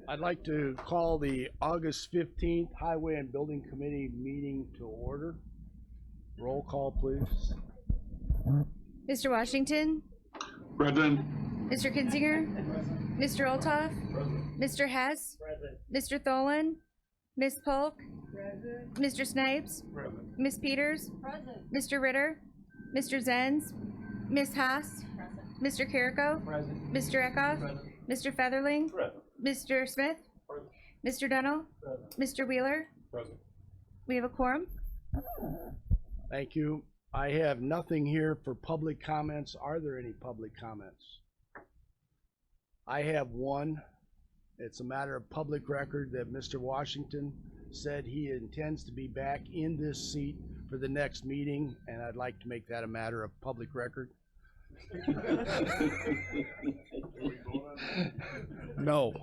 I'd like to call the August 15th Highway and Building Committee meeting to order. Roll call, please. Mr. Washington? Present. Mr. Kinzinger? Mr. Olthoff? Mr. Hess? Mr. Tholen? Ms. Polk? Mr. Snipes? Ms. Peters? Mr. Ritter? Mr. Zenz? Ms. Haas? Mr. Carrico? Mr. Eckhoff? Mr. Featherling? Mr. Smith? Mr. Dunnell? Mr. Wheeler? We have a quorum. Thank you. I have nothing here for public comments. Are there any public comments? I have one. It's a matter of public record that Mr. Washington said he intends to be back in this seat for the next meeting, and I'd like to make that a matter of public record. No.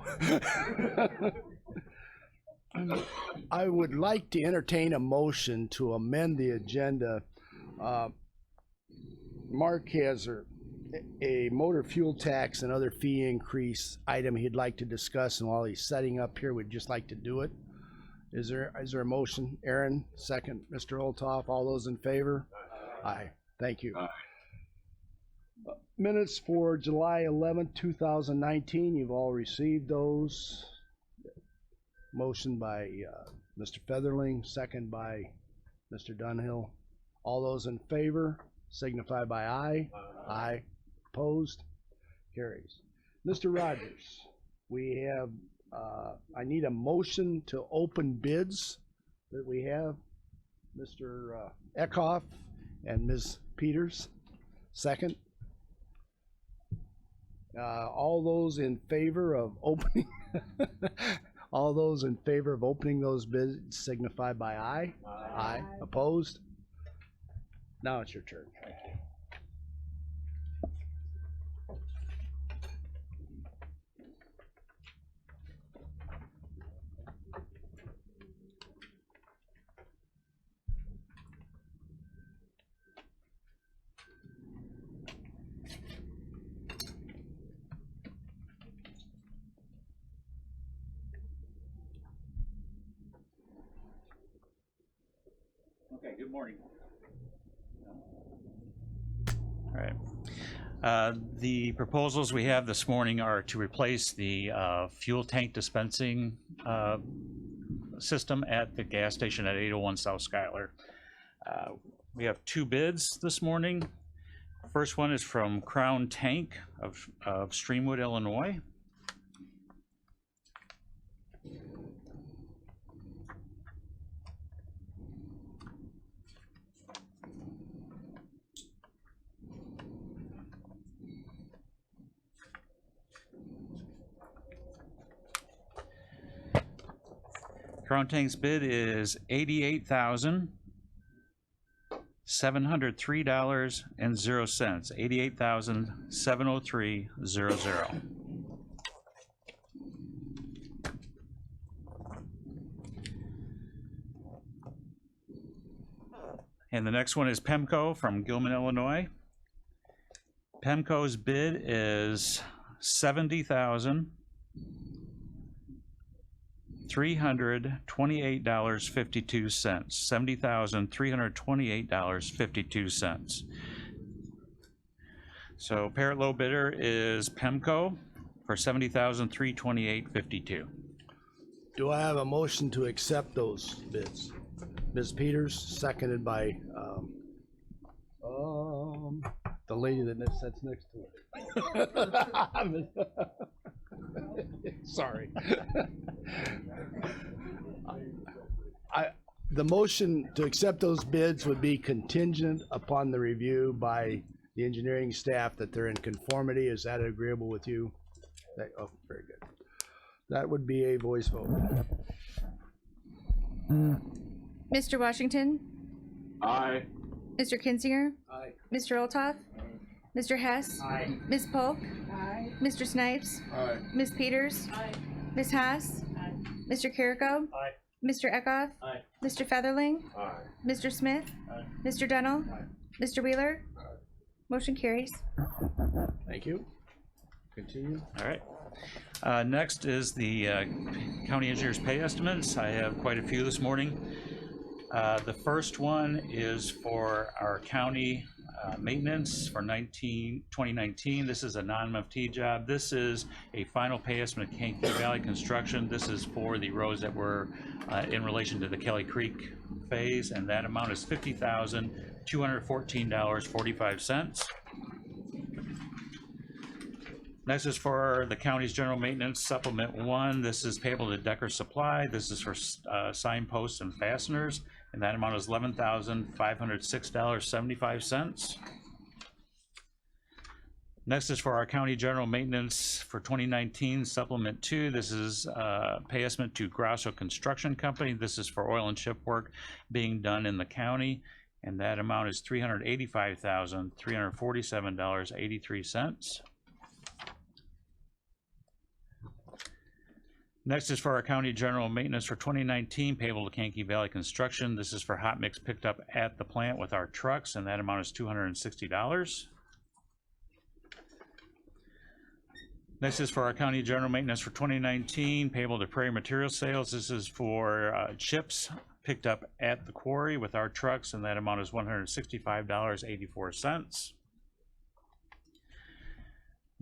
I would like to entertain a motion to amend the agenda. Mark has a motor fuel tax and other fee increase item he'd like to discuss, and while he's setting up here, we'd just like to do it. Is there a motion? Aaron, second. Mr. Olthoff, all those in favor? Aye. Thank you. Aye. Minutes for July 11th, 2019. You've all received those. Motion by Mr. Featherling, second by Mr. Dunhill. All those in favor signify by aye. Aye. Opposed? Carries. Mr. Rogers, we have, I need a motion to open bids that we have. Mr. Eckhoff and Ms. Peters, second. All those in favor of opening all those in favor of opening those bids signify by aye. Aye. Opposed? Now it's your turn. Thank you. Okay, good morning. All right. The proposals we have this morning are to replace the fuel tank dispensing system at the gas station at 801 South Schuyler. We have two bids this morning. First one is from Crown Tank of Streamwood, Illinois. Crown Tank's bid is $88,703.00. $88,703.00. And the next one is Pemco from Gilman, Illinois. Pemco's bid is $70,328.52. $70,328.52. So parent low bidder is Pemco for $70,328.52. Do I have a motion to accept those bids? Ms. Peters, seconded by the lady that sits next to her. Sorry. The motion to accept those bids would be contingent upon the review by the engineering staff that they're in conformity. Is that agreeable with you? Oh, very good. That would be a voice vote. Mr. Washington? Aye. Mr. Kinzinger? Aye. Mr. Olthoff? Mr. Hess? Aye. Ms. Polk? Aye. Mr. Snipes? Aye. Ms. Peters? Aye. Ms. Haas? Aye. Mr. Carrico? Aye. Mr. Eckhoff? Aye. Mr. Featherling? Aye. Mr. Smith? Aye. Mr. Dunnell? Aye. Mr. Wheeler? Motion carries. Thank you. continue. All right. Next is the county engineer's pay estimates. I have quite a few this morning. The first one is for our county maintenance for 2019. This is a non-MFT job. This is a final pay estimate of Kankakee Valley Construction. This is for the roads that were in relation to the Kelly Creek phase, and that amount is $50,214.45. Next is for the county's general maintenance supplement 1. This is payable to Decker Supply. This is for signposts and fasteners, and that amount is $11,506.75. Next is for our county general maintenance for 2019 supplement 2. This is pay estimate to Grasso Construction Company. This is for oil and chip work being done in the county, and that amount is $385,347.83. Next is for our county general maintenance for 2019 payable to Kankakee Valley Construction. This is for hot mix picked up at the plant with our trucks, and that amount is $260. Next is for our county general maintenance for 2019 payable to Prairie Material Sales. This is for chips picked up at the quarry with our trucks, and that amount is $165.84.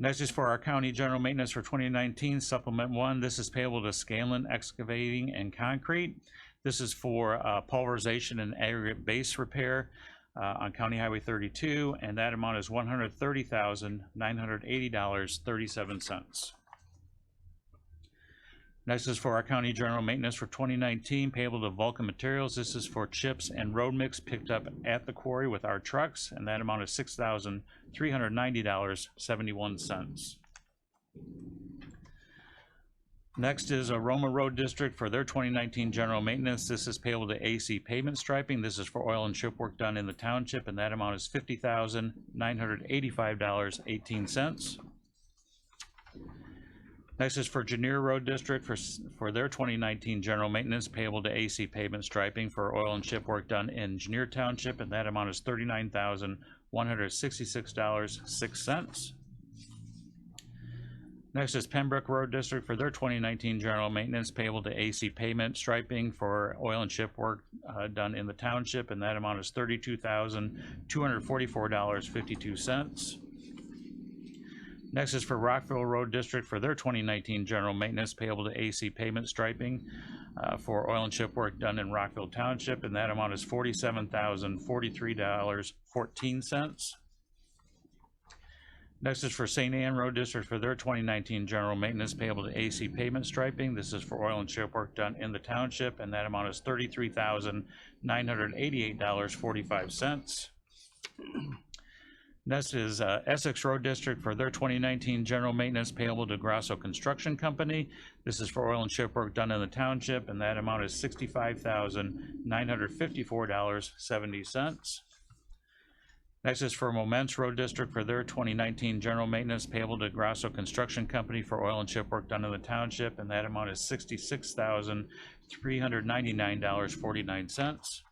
Next is for our county general maintenance for 2019 supplement 1. This is payable to Scanlon Excavating and Concrete. This is for pulverization and aggregate base repair on County Highway 32, and that amount is $130,980.37. Next is for our county general maintenance for 2019 payable to Vulcan Materials. This is for chips and road mix picked up at the quarry with our trucks, and that amount is $6,390.71. Next is Aroma Road District for their 2019 general maintenance. This is payable to AC Pavement Striping. This is for oil and chip work done in the township, and that amount is $50,985.18. Next is for Janier Road District for their 2019 general maintenance payable to AC Pavement Striping for oil and chip work done in Janier Township, and that amount is $39,166.06. Next is Pembroke Road District for their 2019 general maintenance payable to AC Pavement Striping for oil and chip work done in the township, and that amount is $32,244.52. Next is for Rockville Road District for their 2019 general maintenance payable to AC Pavement Striping for oil and chip work done in Rockville Township, and that amount is $47,043.14. Next is for St. Anne Road District for their 2019 general maintenance payable to AC Pavement Striping. This is for oil and chip work done in the township, and that amount is $33,988.45. Next is Essex Road District for their 2019 general maintenance payable to Grasso Construction Company. This is for oil and chip work done in the township, and that amount is $65,954.70. Next is for Moments Road District for their 2019 general maintenance payable to Grasso Construction Company for oil and chip work done in the township, and that amount is $66,399.49.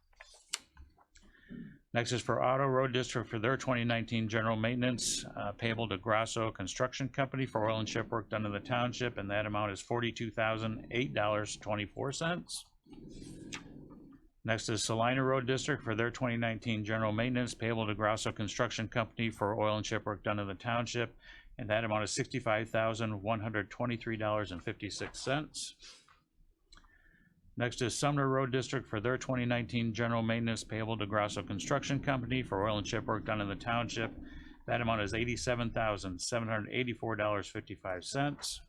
Next is for Auto Road District for their 2019 general maintenance payable to Grasso Construction Company for oil and chip work done in the township, and that amount is $42,008.24. Next is Salina Road District for their 2019 general maintenance payable to Grasso Construction Company for oil and chip work done in the township, and that amount is $65,123.56. Next is Sumner Road District for their 2019 general maintenance payable to Grasso Construction Company for oil and chip work done in the township. That amount is $87,784.55.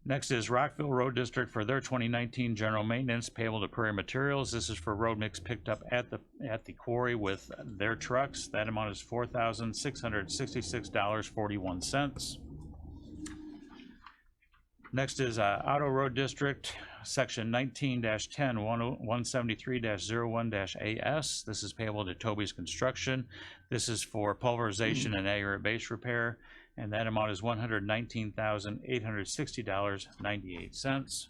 Next is Rockville Road District for their 2019 general maintenance payable to Prairie Materials. This is for road mix picked up at the quarry with their trucks. That amount is $4,666.41. Next is Auto Road District, Section 19-10, 173-01-AS. This is payable to Toby's Construction. This is for pulverization and aggregate base repair, and that amount is $119,860.98.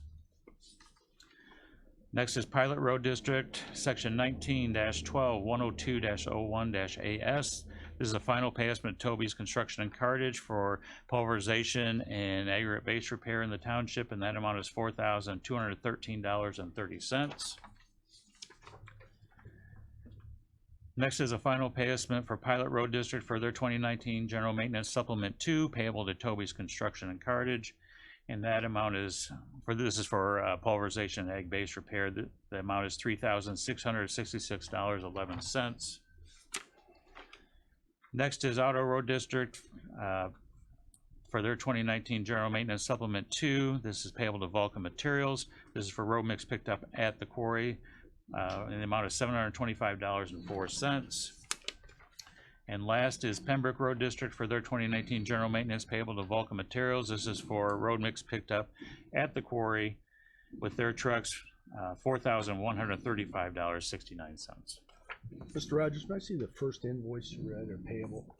Next is Pilot Road District, Section 19-12, 102-01-AS. This is a final pay estimate to Toby's Construction and Cartage for pulverization and aggregate base repair in the township, and that amount is $4,213.30. Next is a final pay estimate for Pilot Road District for their 2019 General Maintenance Supplement 2 payable to Toby's Construction and Cartage. And that amount is, this is for pulverization and ag base repair. The amount is $3,666.11. Next is Auto Road District for their 2019 General Maintenance Supplement 2. This is payable to Vulcan Materials. This is for road mix picked up at the quarry. In the amount of $725.04. And last is Pembroke Road District for their 2019 general maintenance payable to Vulcan Materials. This is for road mix picked up at the quarry with their trucks, $4,135.69. Mr. Rogers, may I see the first invoice you read or payable?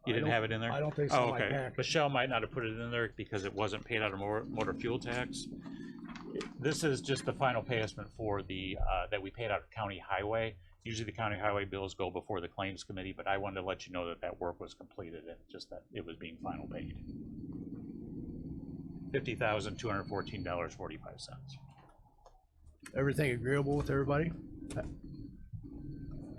You didn't have it in there? I don't think so. Oh, in my okay. packet. Michelle might not have put it in there because it wasn't paid out of motor fuel tax. This is just the final pay estimate for the, that we paid out of county highway. Usually the county highway bills go before the claims committee, but I wanted to let you know that that work was completed and just that it was being final paid. $50,214.45. Everything agreeable with everybody?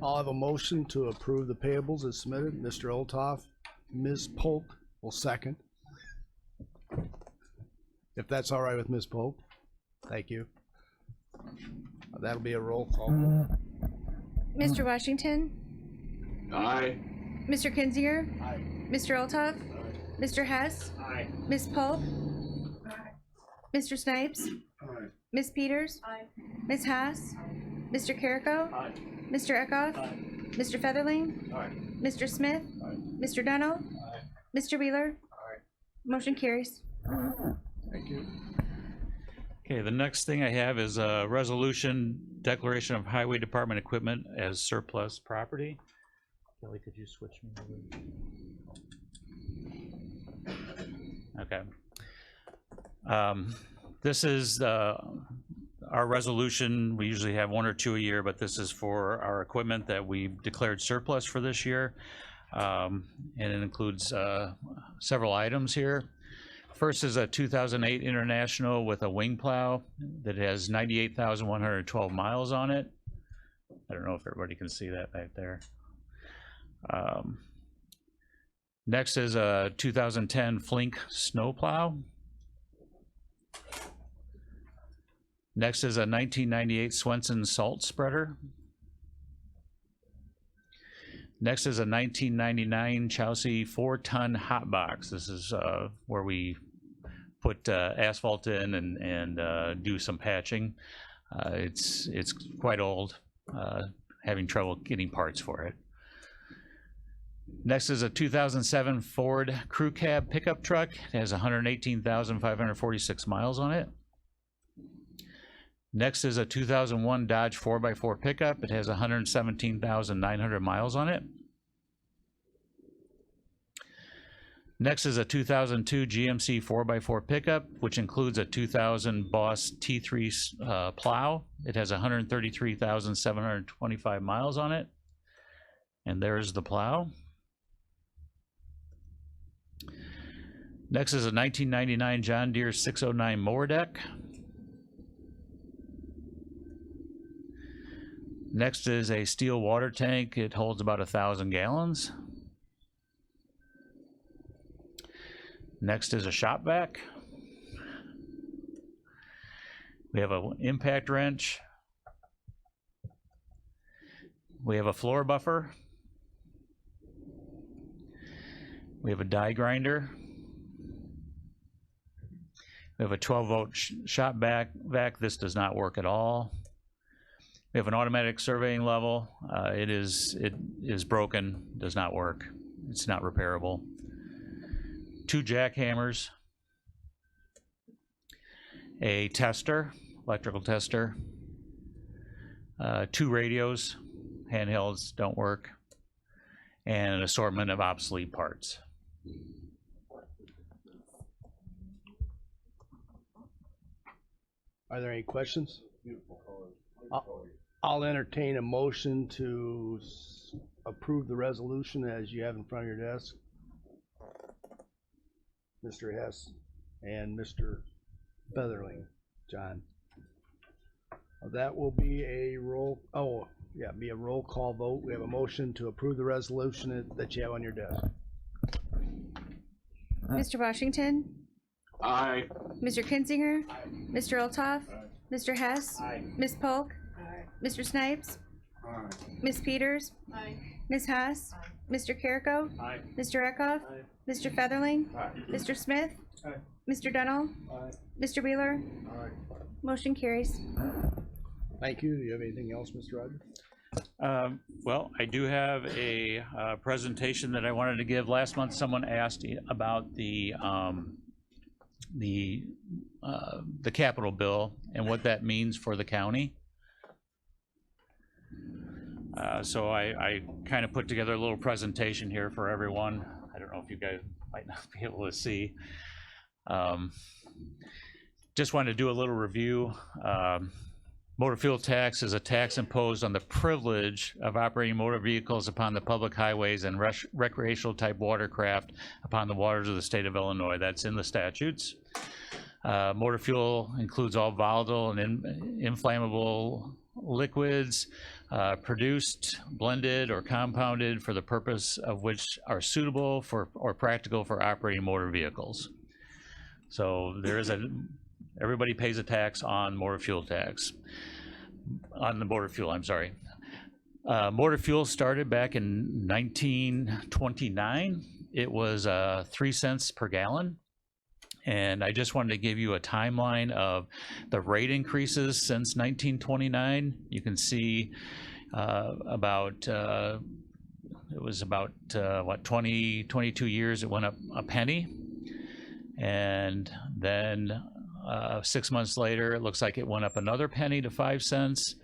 I'll have a motion to approve the payables as submitted. Mr. Olthoff, Ms. Polk will second. If that's all right with Ms. Polk. Thank you. That'll be a roll call. Mr. Washington, Aye. Mr. Kinzinger, Aye. Mr. Olthoff, Mr. Hess, Ms. Polk, Mr. Snipes, Ms. Peters, Ms. Haas, Mr. Carrico, Mr. Eckhoff, Mr. Featherling, Mr. Smith, Mr. Dunnell, Mr. Wheeler. Motion carries. Thank you. Okay, the next thing I have is a resolution declaration of highway department equipment as surplus property. Kelly, could you switch me over? Okay. This is our resolution. We usually have one or two a year, but this is for our equipment that we've declared surplus for this year. And it includes several items here. First is a 2008 International with a wing plow that has 98,112 miles on it. I don't know if everybody can see that back there. Next is a 2010 Flink snowplow. Next is a 1998 Swenson salt spreader. Next is a 1999 Chelsea 4-ton hot box. This is where we put asphalt in and do some patching. It's quite old, having trouble getting parts for it. Next is a 2007 Ford Crew Cab pickup truck. It has 118,546 miles on it. Next is a 2001 Dodge 4x4 pickup. It has 117,900 miles on it. Next is a 2002 GMC 4x4 pickup, which includes a 2000 Boss T3 plow. It has 133,725 miles on it. And there's the plow. Next is a 1999 John Deere 609 mower deck. Next is a steel water tank. It holds about 1,000 gallons. Next is a shop vac. We have an impact wrench. We have a floor buffer. We have a die grinder. We have a 12-volt shop vac. This does not work at all. We have an automatic surveying level. It is broken, does not work. It's not repairable. 2 jackhammers, a tester, electrical tester, 2 radios, handhelds don't work, and an assortment of obsolete parts. Are there any questions? I'll entertain a motion to approve the resolution as you have in front of your desk? Mr. Hess and Mr. Featherling, John. That will be a roll call vote. We have a motion to approve the resolution that you have on your desk. Mr. Washington, Aye. Mr. Kinzinger, Mr. Olthoff, Mr. Hess, Ms. Polk, Mr. Snipes, Ms. Peters, Ms. Haas, Mr. Carrico, Mr. Eckhoff, Mr. Featherling, Mr. Smith, Mr. Dunnell, Mr. Wheeler. Motion carries. Thank you. Do you have anything else, Mr. Rogers? Well, I do have a presentation that I wanted to give. Last month, someone asked about the capital bill and what that means for the county. So I kind of put together a little presentation here for everyone. I don't know if you guys might not be able to see. Just wanted to do a little review. Motor fuel tax is a tax imposed on the privilege of operating motor vehicles upon the public highways and recreational type watercraft upon the waters of the state of Illinois. That's in the statutes. Motor fuel includes all volatile and inflammable liquids produced, blended, or compounded for the purpose of which are suitable for or practical for operating motor vehicles. So there is everybody pays a tax on motor fuel tax. On the motor fuel, I'm sorry. Motor fuel started back in 1929. It was 3 cents per gallon. And I just wanted to give you a timeline of the rate increases since 1929. You can see it was about 22 years, it went up a penny. And then 6 months later, it looks like it went up another penny to 5 cents.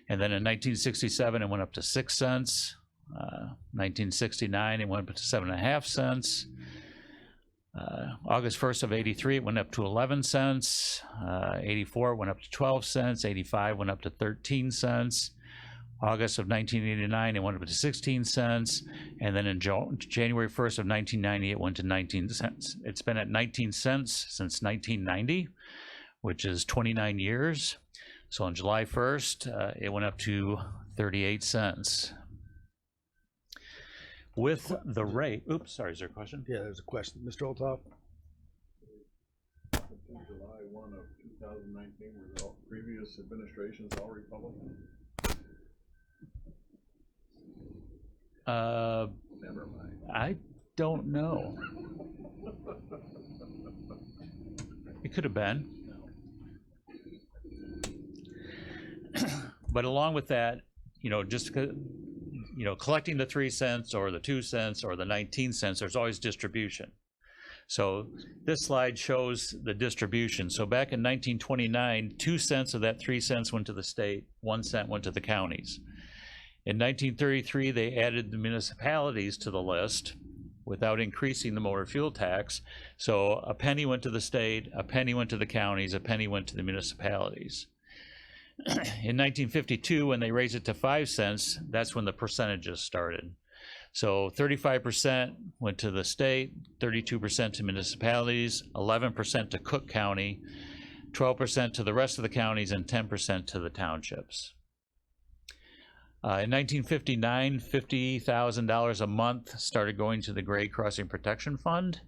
And then in 1967, it went up to 6 cents. 1969, it went up to 7.5 cents. August 1st of 83, it went up to 11 cents. 84, it went up to 12 cents. 85 went up to 13 cents. August of 1989, it went up to 16 cents. And then in January 1st of 1990, it went to 19 cents. It's been at 19 cents since 1990, which is 29 years. So on July 1st, it went up to 38 cents. With the rate, oops, sorry, is there a question? Yeah, there's a question. Mr. Olthoff? July 1 of 2019, were all previous administrations all Republican? Never mind. I don't know. It could have been. But along with that, just collecting the 3 cents or the 2 cents or the 19 cents, there's always distribution. So this slide shows the distribution. So back in 1929, 2 cents of that 3 cents went to the state, 1 cent went to the counties. In 1933, they added the municipalities to the list without increasing the motor fuel tax. So a penny went to the state, a penny went to the counties, a penny went to the municipalities. In 1952, when they raised it to 5 cents, that's when the percentages started. So 35% went to the state, 32% to municipalities, 11% to Cook County, 12% to the rest of the counties, and 10% to the townships. In 1959, $50,000 a month started going to the Grade Crossing Protection Fund.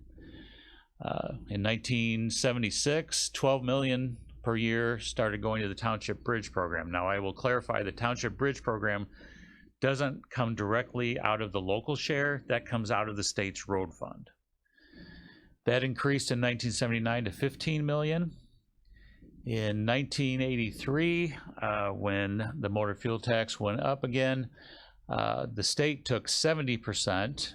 In 1976, $12 million per year started going to the Township Bridge Program. Now I will clarify, the Township Bridge Program doesn't come directly out of the local share, that comes out of the state's road fund. That increased in 1979 to $15 million. In 1983, when the motor fuel tax went up again, the state took 70%,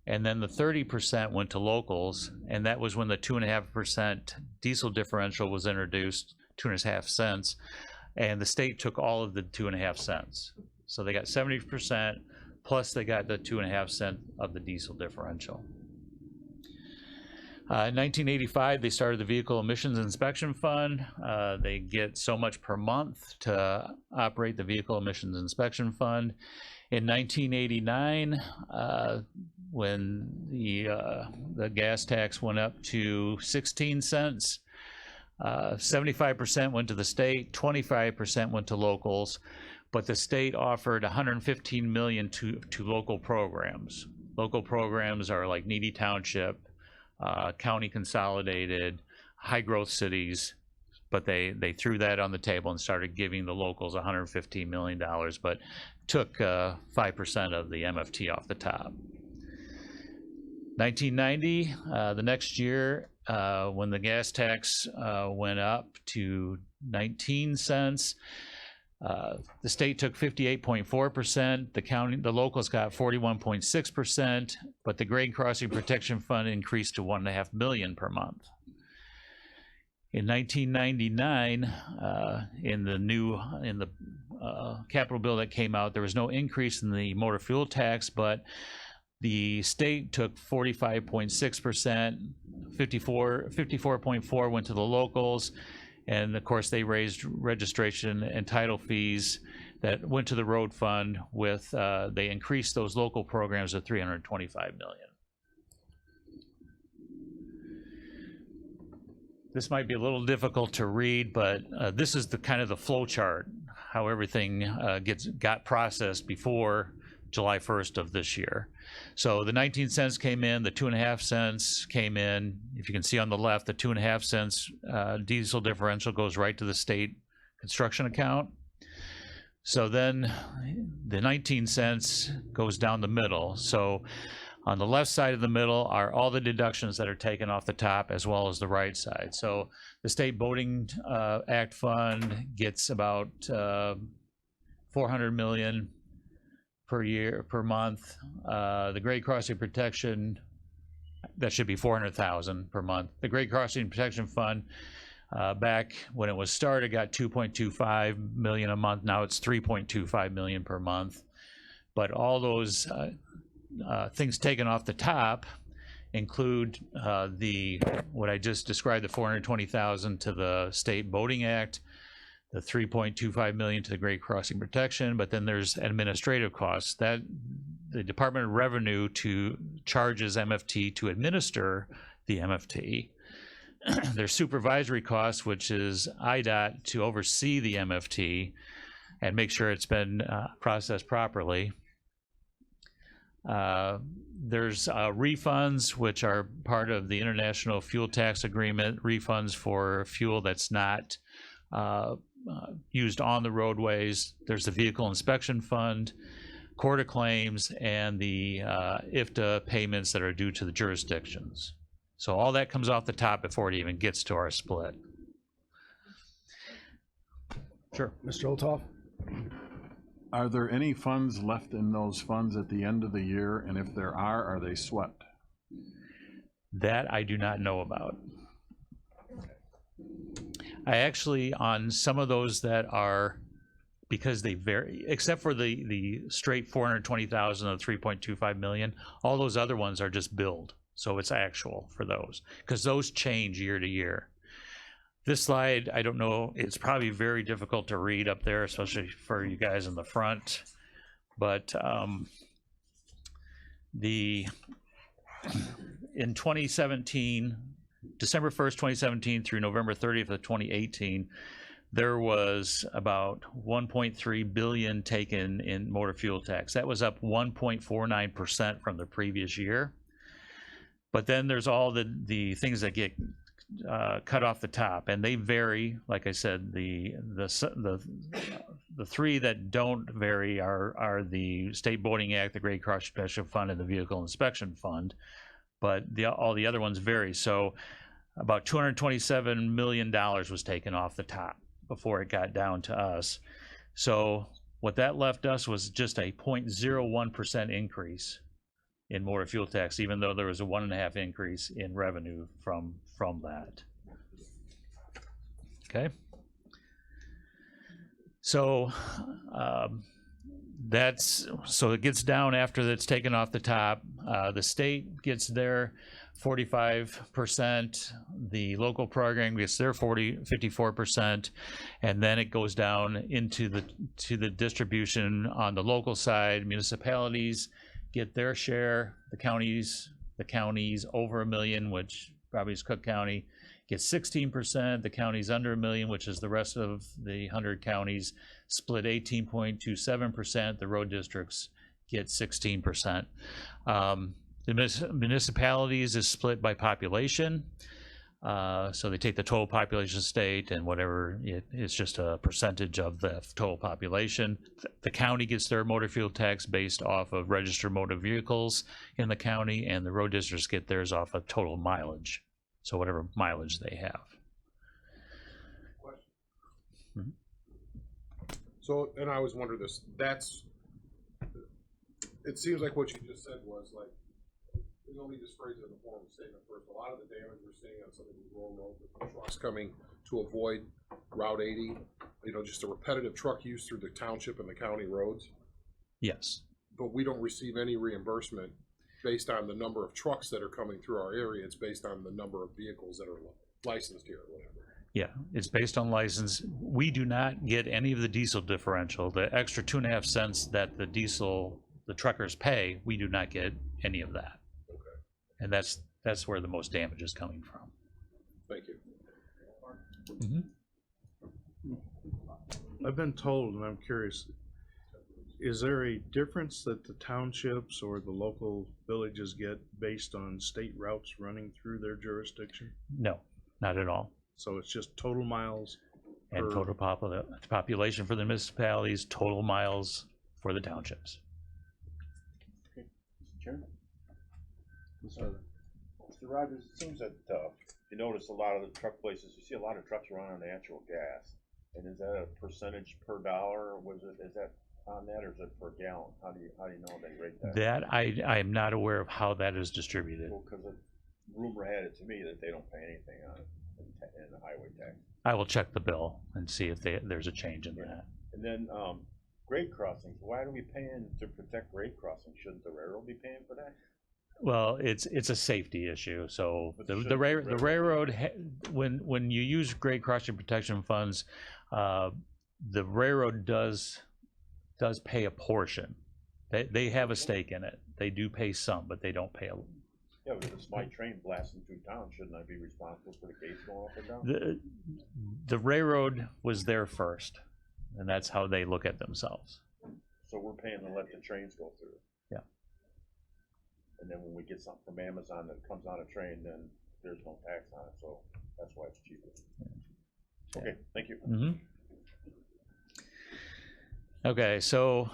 and then the 30% went to locals, and that was when the 2.5% diesel differential was introduced, 2.5 cents, and the state took all of the 2.5 cents. So they got 70%, plus they got the 2.5 cents of the diesel differential. In 1985, they started the Vehicle Emissions Inspection Fund. They get so much per month to operate the Vehicle Emissions Inspection Fund. In 1989, when the gas tax went up to 16 cents, 75% went to the state, 25% went to locals, but the state offered $115 million to local programs. Local programs are like Needy Township, county consolidated, high growth cities, but they threw that on the table and started giving the locals $115 million, but took 5% of the MFT off the top. 1990, the next year, when the gas tax went up to 19 cents, the state took 58.4%, the locals got 41.6%, but the Grade Crossing Protection Fund increased to $1.5 million per month. In 1999, in the capital bill that came out, there was no increase in the motor fuel tax, but the state took 45.6%, 54.4% went to the locals, and of course they raised registration and title fees that went to the road fund with, they increased those local programs to $325 million. This might be a little difficult to read, but this is the kind of the flow chart, how everything got processed before July 1st of this year. So the 19 cents came in, the 2.5 cents came in. If you can see on the left, the 2.5 cents diesel differential goes right to the state construction account. So then the 19 cents goes down the middle. So on the left side of the middle are all the deductions that are taken off the top, as well as the right side. So the State Boating Act Fund gets about $400 million per month. The Grade Crossing Protection, that should be $400,000 per month. The Grade Crossing Protection Fund, back when it was started, got $2.25 million a month. Now it's $3.25 million per month. But all those things taken off the top include what I just described, the $420,000 to the State Boating Act, the $3.25 million to the Grade Crossing Protection, but then there's administrative costs that the Department of Revenue charges MFT to administer the MFT. There's supervisory costs, which is IDOT to oversee the MFT and make sure it's been processed properly. There's refunds, which are part of the International Fuel Tax Agreement, refunds for fuel that's not used on the roadways. There's the Vehicle Inspection Fund, Court of Claims, and the IFTA payments that are due to the jurisdictions. So all that comes off the top before it even gets to our split. Sure. Mr. Olthoff? Are there any funds left in those funds at the end of the year? And if there are they swept? That I do not know about. I actually, on some of those that are, because they vary, except for the straight 420,000 of 3.25 million, all those other ones are just billed. So it's actual for those, because those change year to year. This slide, I don't know, it's probably very difficult to read up there, especially for you guys in the front. But in 2017, December 1st, 2017 through November 30th of 2018, there was about 1.3 billion taken in motor fuel tax. That was up 1.49% from the previous year. But then there's all the things that get cut off the top, and they vary. Like I said, the three that don't vary are the State Boating Act, the Grade Crossing Protection Fund, and the Vehicle Inspection Fund. But all the other ones vary. So about $227 million was taken off the top before it got down to us. So what that left us was just a 0.01% increase in motor fuel tax, even though there was a 1.5% increase in revenue from that. Okay. So That's, so it gets down after it's taken off the top. The state gets their 45%, the local program gets their 54%, and then it goes down into the distribution on the local side. Municipalities get their share. The counties over $1 million, which probably is Cook County, gets 16%. The counties under $1 million, which is the rest of the 100 counties, split 18.27%. The road districts get 16%. The municipalities is split by population. So they take the total population of the state and whatever, it's just a percentage of the total population. The county gets their motor fuel tax based off of registered motor vehicles in the county, and the road districts get theirs off of total mileage. So whatever mileage they have. So, and I always wonder this, it seems like what you just said was like, let me just phrase it in the form of a statement first. A lot of the damage we're seeing on some of these rural roads with the trucks coming to avoid Route 80, just a repetitive truck use through the township and the county roads. Yes. But we don't receive any reimbursement based on the number of trucks that are coming through our area. It's based on the number of vehicles that are licensed here or whatever. Yeah, it's based on license. We do not get any of the diesel differential. The extra 2.5 cents that the truckers pay, we do not get any of that. Okay. And that's where the most damage is coming from. Thank you. Mm-hmm. I've been told, and I'm curious, is there a difference that the townships or the local villages get based on state routes running through their jurisdiction? No, not at all. So it's just total miles? And total population for the municipalities, total miles for the townships. Mr. Chairman? Mr. Mr. Rogers, it seems that you notice a lot of the truck places, you see a lot of trucks run on natural gas. And is that a percentage per dollar, or is that on that, or is it per gallon? How do you know they rate that? That I am not aware of how that is distributed. Well, because rumor had it to me that they don't pay anything on it in the highway tax. I will check the bill and see if there's a change in that. And then grade crossings, why are we paying to protect grade crossings? Shouldn't the railroad be paying for that? Well, it's a safety issue. So But the shouldn't railroad, when you use grade crossing protection funds, the railroad does pay a portion. They have a stake in it. They do pay some, but they don't pay a. Yeah, but if it's my train blasting through town, shouldn't I be responsible for the gates going up and down? The railroad was there first, and that's how they look at themselves. So we're paying to let the trains go through. Yeah. And then when we get something from Amazon that comes on a train, then there's no tax on it, so that's why it's cheaper. Okay, thank you. Mm-hmm. Okay, so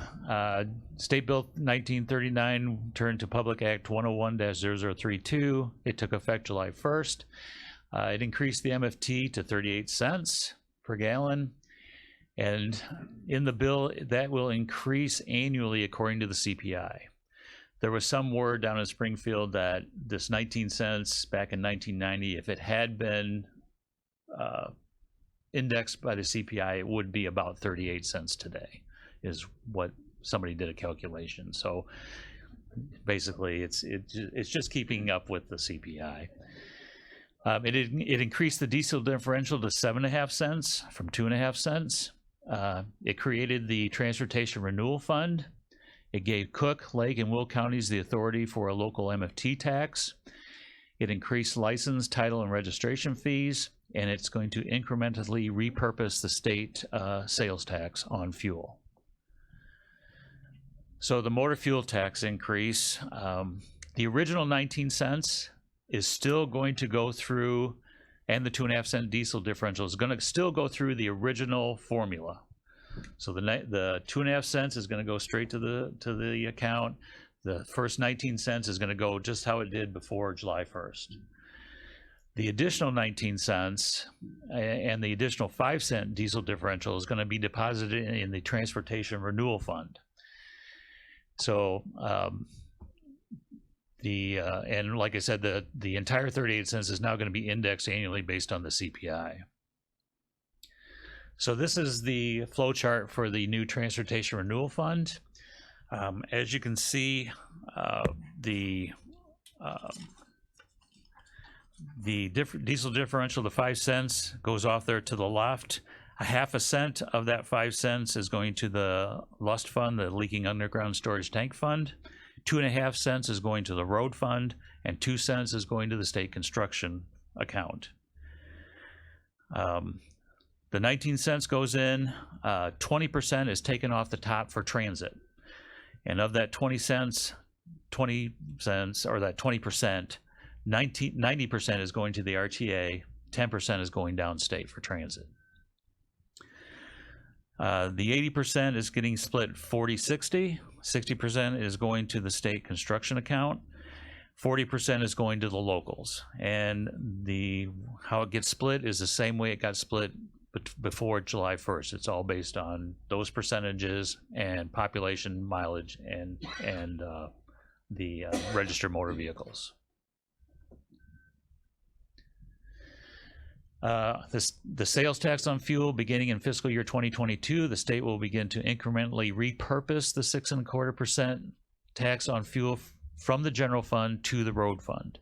State Bill 1939 turned to Public Act 101-0032. It took effect July 1st. It increased the MFT to 38 cents per gallon. And in the bill, that will increase annually according to the CPI. There was some word down in Springfield that this 19 cents back in 1990, if it had been indexed by the CPI, it would be about 38 cents today, is what somebody did a calculation. So basically it's just keeping up with the CPI. It increased the diesel differential to 7.5 cents from 2.5 cents. It created the Transportation Renewal Fund. It gave Cook, Lake, and Will counties the authority for a local MFT tax. It increased license, title, and registration fees, and it's going to incrementally repurpose the state sales tax on fuel. So the motor fuel tax increase, the original 19 cents is still going to go through, and the 2.5 cent diesel differential is going to still go through the original formula. So the 2.5 cents is going to go straight to the account. The first 19 cents is going to go just how it did before July 1st. The additional 19 cents and the additional 5 cent diesel differential is going to be deposited in the Transportation Renewal Fund. So and like I said, the entire 38 cents is now going to be indexed annually based on the CPI. So this is the flow chart for the new Transportation Renewal Fund. As you can see, the diesel differential, the 5 cents, goes off there to the left. A half a cent of that 5 cents is going to the LUST fund, the Leaking Underground Storage Tank Fund. 2.5 cents is going to the road fund, and 2 cents is going to the state construction account. The 19 cents goes in, 20% is taken off the top for transit. And of that 20 cents, or that 20%, 90% is going to the RTA, 10% is going downstate for transit. The 80% is getting split 40-60, 60% is going to the state construction account, 40% is going to the locals. And how it gets split is the same way it got split before July 1st. It's all based on those percentages and population, mileage, and the registered motor vehicles. The sales tax on fuel beginning in fiscal year 2022, the state will begin to incrementally repurpose the 6.25% tax on fuel from the general fund to the road fund.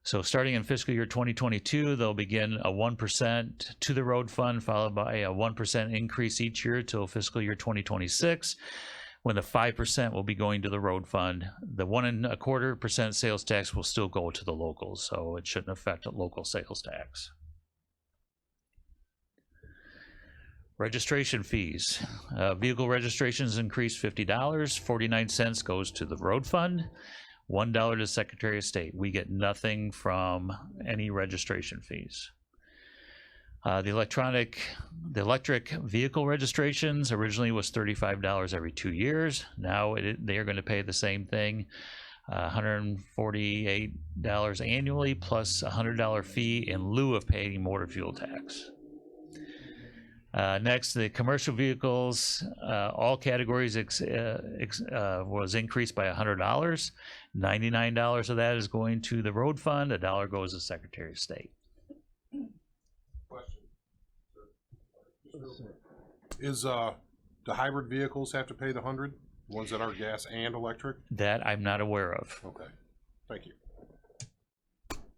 So starting in fiscal year 2022, they'll begin a 1% to the road fund, followed by a 1% increase each year till fiscal year 2026, when the 5% will be going to the road fund. The 1.25% sales tax will still go to the locals, so it shouldn't affect local sales tax. Registration fees. Vehicle registrations increased $50. 49 cents goes to the road fund. $1 to Secretary of State. We get nothing from any registration fees. The electric vehicle registrations originally was $35 every 2 years. Now they are going to pay the same thing, $148 annually plus a $100 fee in lieu of paying motor fuel tax. Next, the commercial vehicles, all categories was increased by $100. $99 of that is going to the road fund. $1 goes to Secretary of State. Question. Is the hybrid vehicles have to pay the 100? Ones that are gas and electric? That I'm not aware of. Okay, thank you.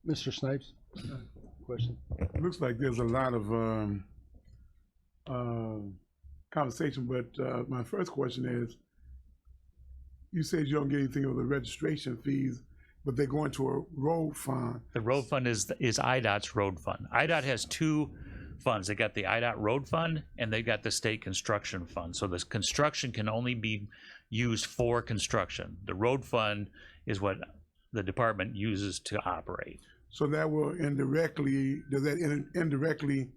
Mr. Snipes? Question? It looks like there's a lot of conversation, but my first question is, you said you don't get anything of the registration fees, but they're going to a road fund. The road fund is IDOT's road fund. IDOT has two funds. They got the IDOT road fund and they got the state construction fund. So this construction can only be used for construction. The road fund is what the department uses to operate. So that will indirectly, does that indirectly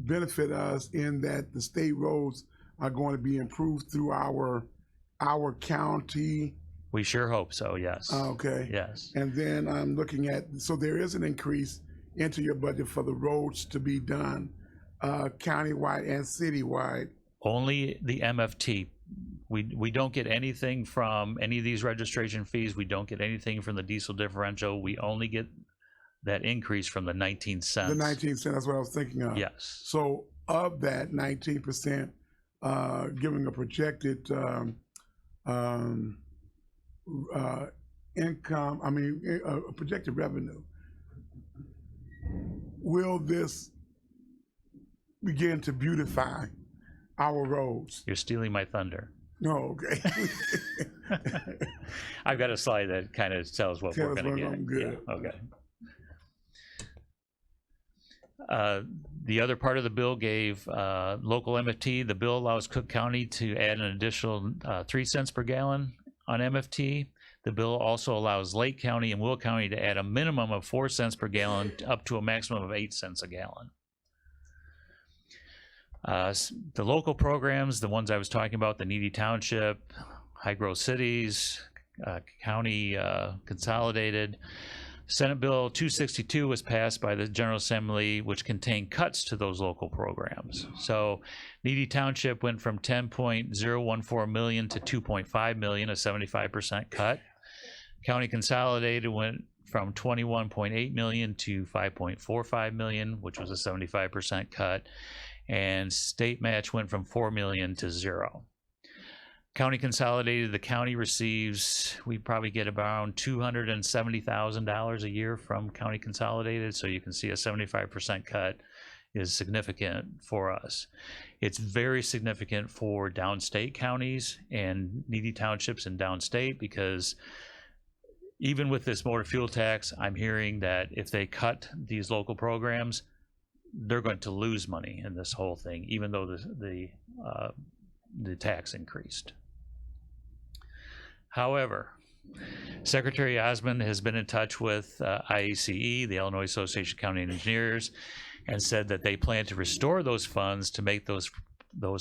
benefit us in that the state roads are going to be improved through our county? We sure hope so, yes. Okay. Yes. And then I'm looking at, so there is an increase into your budget for the roads to be done countywide and citywide. Only the MFT. We don't get anything from any of these registration fees. We don't get anything from the diesel differential. We only get that increase from the 19 cents. The 19 cents, that's what I was thinking of. Yes. So of that 19%, giving a projected income, a projected revenue, will this begin to beautify our roads? You're stealing my thunder. No, okay. I've got a slide that kind of tells what we're going to get. I'm good. Yeah, okay. The other part of the bill gave local MFT. The bill allows Cook County to add an additional 3 cents per gallon on MFT. The bill also allows Lake County and Will County to add a minimum of 4 cents per gallon up to a maximum of 8 cents a gallon. The local programs, the ones I was talking about, the Needy Township, High Growth Cities, County Consolidated. Senate Bill 262 was passed by the General Assembly, which contained cuts to those local programs. So Needy Township went from 10.014 million to 2.5 million, a 75% cut. County Consolidated went from 21.8 million to 5.45 million, which was a 75% cut. and state match went from 4 million to 0. County consolidated, the county receives, we probably get around $270,000 a year from county consolidated, so you can see a 75% cut is significant for us. It's very significant for downstate counties and needy townships in downstate, because even with this motor fuel tax, I'm hearing that if they cut these local programs, they're going to lose money in this whole thing, even though the tax increased. However, Secretary Osmond has been in touch with IACE, the Illinois Association of County Engineers, and said that they plan to restore those funds to make those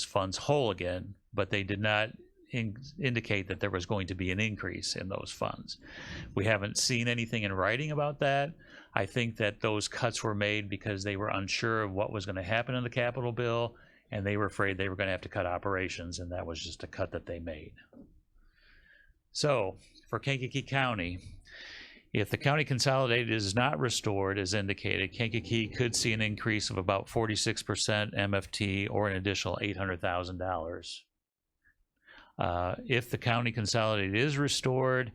funds whole again, but they did not indicate that there was going to be an increase in those funds. We haven't seen anything in writing about that. I think that those cuts were made because they were unsure of what was going to happen in the capital bill, and they were afraid they were going to have to cut operations, and that was just a cut that they made. So for Kankakee County, if the county consolidated is not restored as indicated, Kankakee could see an increase of about 46% MFT or an additional $800,000. If the county consolidated is restored,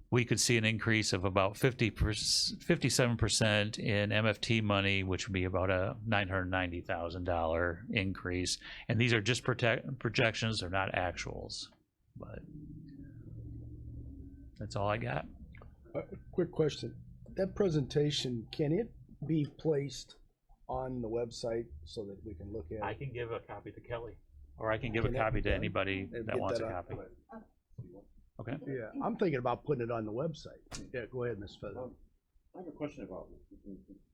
we could see an increase of about 57% in MFT money, which would be about a $990,000 increase. And these are just projections, they're not actuals, but that's all I got. Quick question. That presentation, can it be placed on the website so that we can look at I it? can give a copy to Kelly, or I can give a Can that copy be to done? anybody And that get wants a that up? copy. Okay. Yeah, I'm thinking about putting it on the website. Yeah, go ahead, Ms. Feather. I have a question about,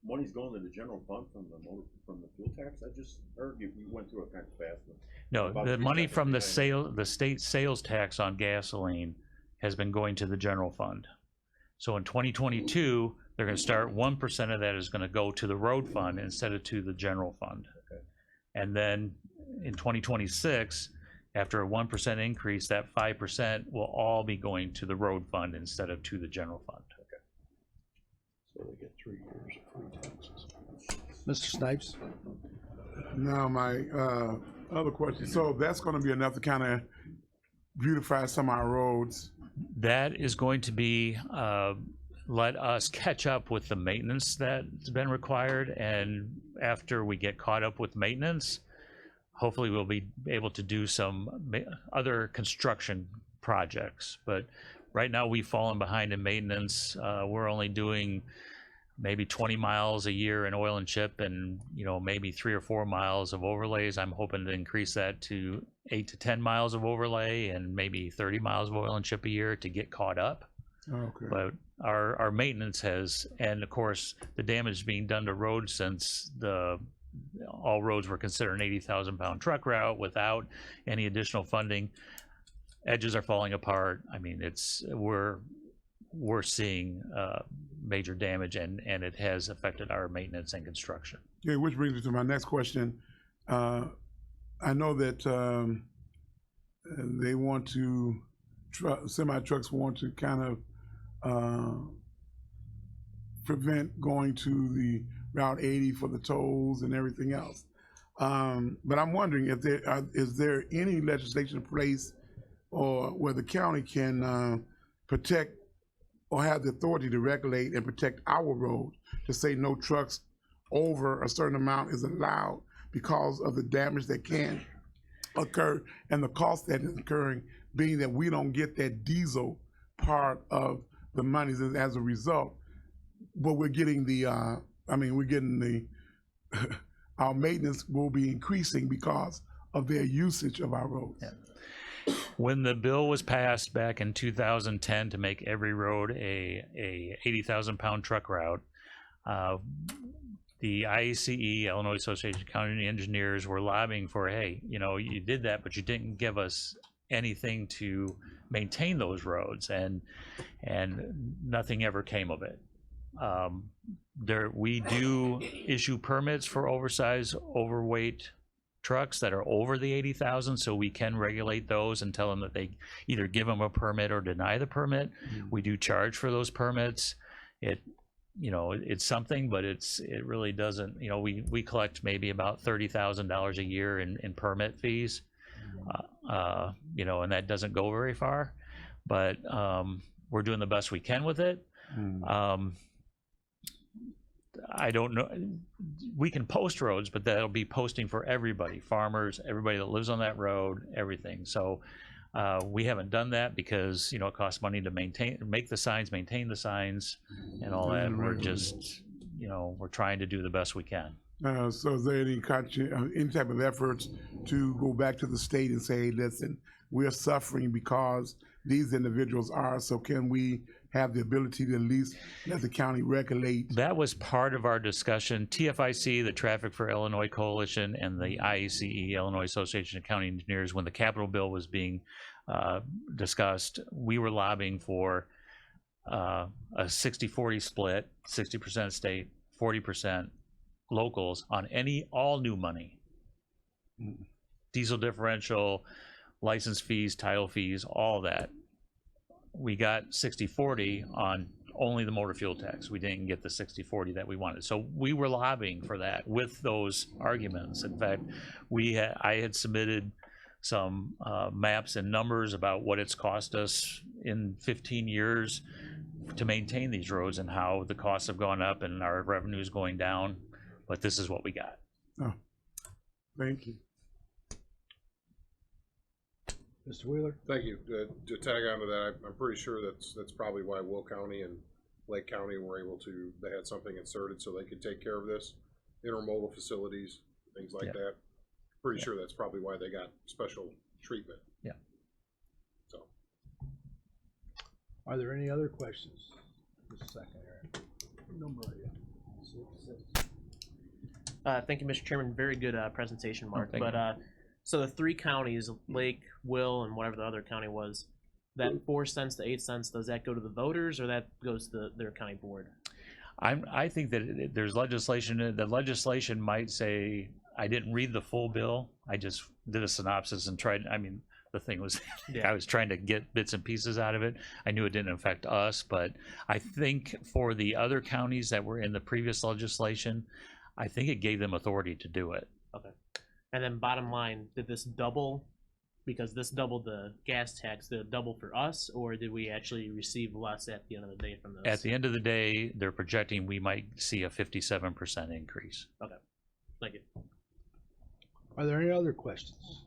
money's going to the general fund from the fuel tax? I just heard you went through it kind of fast. No, About the 3 money seconds from the behind. the state sales tax on gasoline has been going to the general fund. So in 2022, they're going to start 1% of that is going to go to the road fund instead of to the general fund. Okay. And then in 2026, after a 1% increase, that 5% will all be going to the road fund instead of to the general fund. So they get 3 years of free taxes. Mr. Snipes? Now, my other question, so that's gonna be enough to kind of beautify some of our roads. That is going to be let us catch up with the maintenance that's been required, and after we get caught up with maintenance, hopefully we'll be able to do some other construction projects. But right now we've fallen behind in maintenance. We're only doing maybe 20 miles a year in oil and chip, and maybe 3 or 4 miles of overlays. I'm hoping to increase that to 8 to 10 miles of overlay and maybe 30 miles of oil and chip a year to get caught up. Okay. But our maintenance has, and of course the damage being done to roads, since all roads were considered an 80,000 pound truck route without any additional funding. Edges are falling apart. I mean, we're seeing major damage, and it has affected our maintenance and construction. Yeah, which brings me to my next question. I know that they want to, semi-trucks want to kind of prevent going to the Route 80 for the tolls and everything else. But I'm wondering if is there any legislation in place or where the county can protect or have the authority to regulate and protect our roads, to say no trucks over a certain amount is allowed because of the damage that can occur and the cost that is occurring, being that we don't get that diesel part of the monies as a result, but we're getting our maintenance will be increasing because of their usage of our roads. Yeah. When the bill was passed back in 2010 to make every road a 80,000 pound truck route, the IACE, Illinois Association of County Engineers, were lobbying for, hey, you did that, but you didn't give us anything to maintain those roads, and nothing ever came of it. We do issue permits for overweight trucks that are over the 80,000, so we can regulate those and tell them that they either give them a permit or deny the permit. We do charge for those permits. you know, it's something, but it really doesn't, you know, we collect maybe about $30,000 a year in permit fees, you know, and that doesn't go very far, but we're doing the best we can with it. I don't know, we can post roads, but that'll be posting for everybody, farmers, everybody that lives on that road, everything. So we haven't done that because, you know, it costs money to make the signs, maintain the signs and all that. We're just, you know, we're trying to do the best we can. So is there any type of efforts to go back to the state and say, listen, we're suffering because these individuals are, so can we have the ability to at least let the county regulate? That was part of our discussion. TFIC, the Traffic for Illinois Coalition, and the IACE, Illinois Association of County Engineers, when the capital bill was being discussed, we were lobbying for a 60-40 split, 60% state, 40% locals on all new money. Diesel differential, license fees, title fees, all that. We got 60-40 on only the motor fuel tax. We didn't get the 60-40 that we wanted. So we were lobbying for that with those arguments. In fact, I had submitted some maps and numbers about what it's cost us in 15 years to maintain these roads and how the costs have gone up and our revenues going down. But this is what we got. Oh, thank you. Mr. Wheeler? Thank you. To tag on to that, I'm pretty sure that's probably why Will County and Lake County were able to, they had something inserted so they could take care of this. Intermodal facilities, things like that. Pretty sure that's probably why they got special treatment. Yeah. So. Are there any other questions? Just a second, Aaron. What number are you? 6. Thank you, Mr. Chairman. Very good presentation, Mark. thank But so the 3 counties, Lake, Will, and whatever the other county was, that 4 cents to 8 cents, does that go to the voters or that goes to their county board? I think that there's legislation. The legislation might say, I didn't read the full bill. I just did a synopsis and tried. I mean, the thing was, I was trying to get bits and pieces out of it. I knew it didn't affect us, but I think for the other counties that were in the previous legislation, I think it gave them authority to do it. Okay. And then bottom line, did this double? Because this doubled the gas tax, did it double for us, or did we actually receive less at the end of the day from this? At the end of the day, they're projecting we might see a 57% increase. Okay. Thank you. Are there any other questions?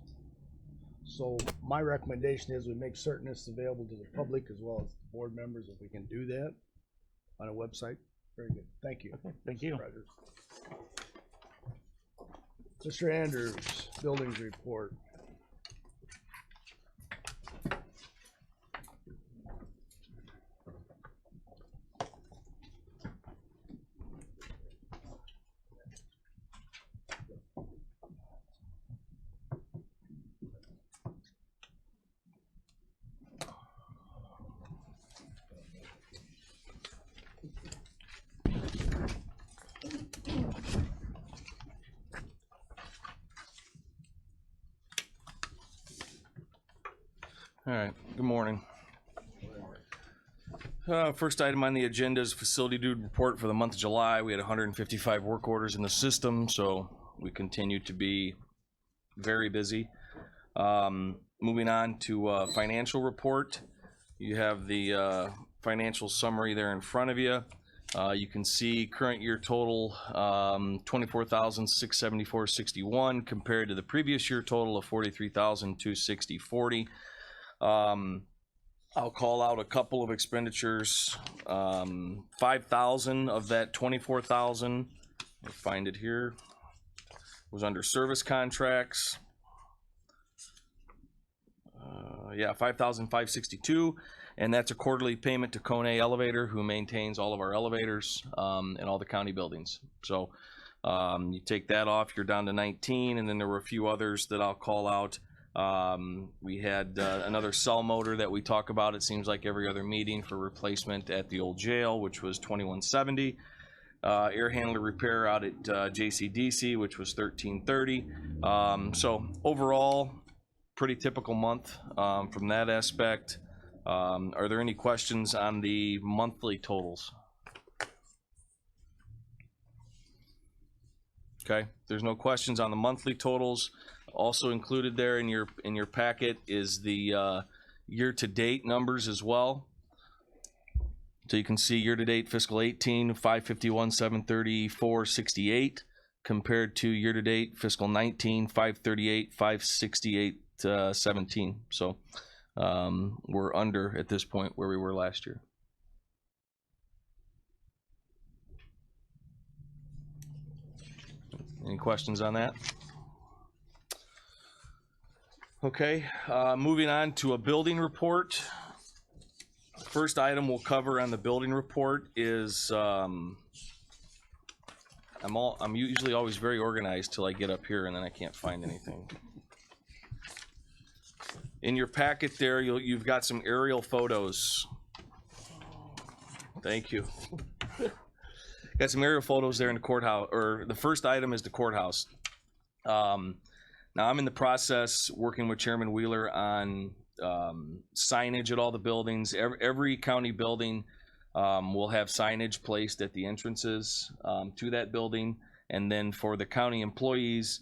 So my recommendation is we make certain it's available to the public as well as the board members, if we can do that on a website. Very good. Thank you. Okay, thank you. Rogers. Mr. Andrews, buildings report. All right, good morning. First item on the agenda is facility dude report for the month of July. We had 155 work orders in the system, so we continue to be very busy. Moving on to financial report. You have the financial summary there in front of you. You can see current year total $24,674.61 compared to the previous year total of $43,260.40. I'll call out a couple of expenditures. 5,000 of that 24,000, I find it here, was under service contracts. 5,562, and that's a quarterly payment to Kone Elevator, who maintains all of our elevators and all the county buildings. So you take that off, you're down to 19, and then there were a few others that I'll call out. We had another cell motor that we talk about, it seems like every other meeting, for replacement at the old jail, which was $2170. Air handler repair out at JCDC, which was $1330. So overall, pretty typical month from that aspect. Are there any questions on the monthly totals? Okay, there's no questions on the monthly totals. Also included there in your packet is the year-to-date numbers as well. So you can see year-to-date fiscal 18, 551, 730, 468, compared to year-to-date fiscal 19, 538, 568, 17. So we're under at this point where we were last year. Any questions on that? Okay, moving on to a building report. First item we'll cover on the building report is I'm usually always very organized till I get up here and then I can't find anything. In your packet there, you've got some aerial photos. Thank you. Got some aerial photos there in the courthouse, or the first item is the courthouse. Now I'm in the process working with Chairman Wheeler on signage at all the buildings. Every county building will have signage placed at the entrances to that building. And then for the county employees,